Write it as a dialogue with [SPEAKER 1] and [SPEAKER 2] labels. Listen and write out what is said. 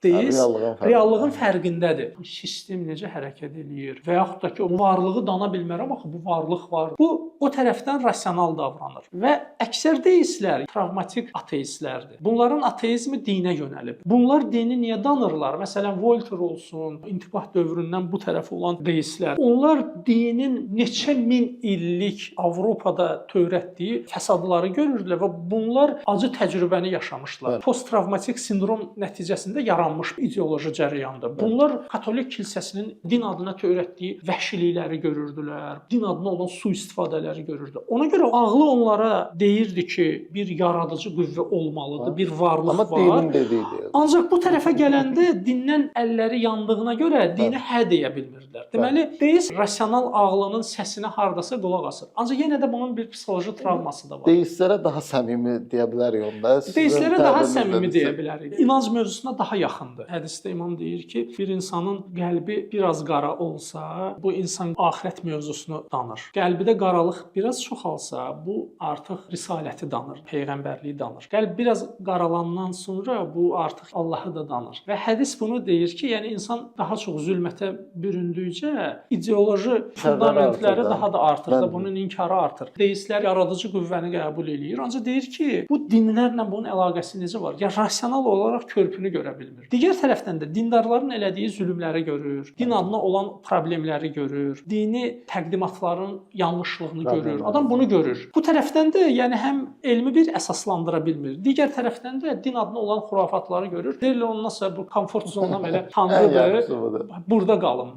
[SPEAKER 1] Deist reallığın
[SPEAKER 2] fərqində.
[SPEAKER 1] fərqindədir. Sistem necə hərəkət eləyir və yaxud da ki, o varlığı dana bilmərəm, axı bu varlıq var. Bu o tərəfdən rasional davranır və əksər deistlər travmatik ateistlərdir. Bunların ateizmi dinə yönəlib. Bunlar dini niyə danırlar? Məsələn, Voltaire olsun, intibah dövründən bu tərəf olan deistlər. Onlar dinin neçə min illik Avropada törətdiyi fəsadları görürdülər və bunlar acı təcrübəni yaşamışlar. Posttravmatik sindrom nəticəsində yaranmış ideoloji cərəyandır. Bunlar Katolik kilsəsinin din adına törətdiyi vəhşilikləri görürdülər, din adına olan sui-istifadələri görürdü. Ona görə ağlı onlara deyirdi ki, bir yaradıcı qüvvə olmalıdır, bir varlıq
[SPEAKER 2] Amma
[SPEAKER 1] var.
[SPEAKER 2] dinin dediyi.
[SPEAKER 1] Ancaq bu tərəfə gələndə dindən əlləri yandığına görə dinə hə deyə bilmirdilər. Deməli, deist rasional ağlının səsinə hardasa qulaq asır. Ancaq yenə də bunun bir psixoloji travması da var.
[SPEAKER 2] Deistlərə daha səmimi deyə bilərik onda.
[SPEAKER 1] Deistlərə daha səmimi deyə bilərik. İnanc mövzusuna daha yaxındır. Hədisdə imam deyir ki, bir insanın qəlbi biraz qara olsa, bu insan axirət mövzusunu danır. Qəlbidə qaralıq biraz çoxalsa, bu artıq risaləti danır, peyğəmbərliyi danır. Qəlb biraz qaralandan sonra bu artıq Allahı da danır. Və hədis bunu deyir ki, yəni insan daha çox zülmətə büründükcə ideoloji fundamentləri daha da artır da bunun inkarı artır. Deistlər yaradıcı qüvvəni qəbul eləyir. Ancaq deyir ki, bu dinlərlə bunun əlaqəsi necə var? Ya rasional olaraq körpünü görə bilmir. Digər tərəfdən də dindarların elədiyi zülmləri görür, din adına olan problemləri görür, dini təqdimatların yanlışlığını görür. Adam bunu görür. Bu tərəfdən də yəni həm elmi bir əsaslandıra bilmir. Digər tərəfdən də din adına olan xurafatları görür. Deyirlər ondan sonra bu komfort zonam elə tanrıdır. Burada qalım.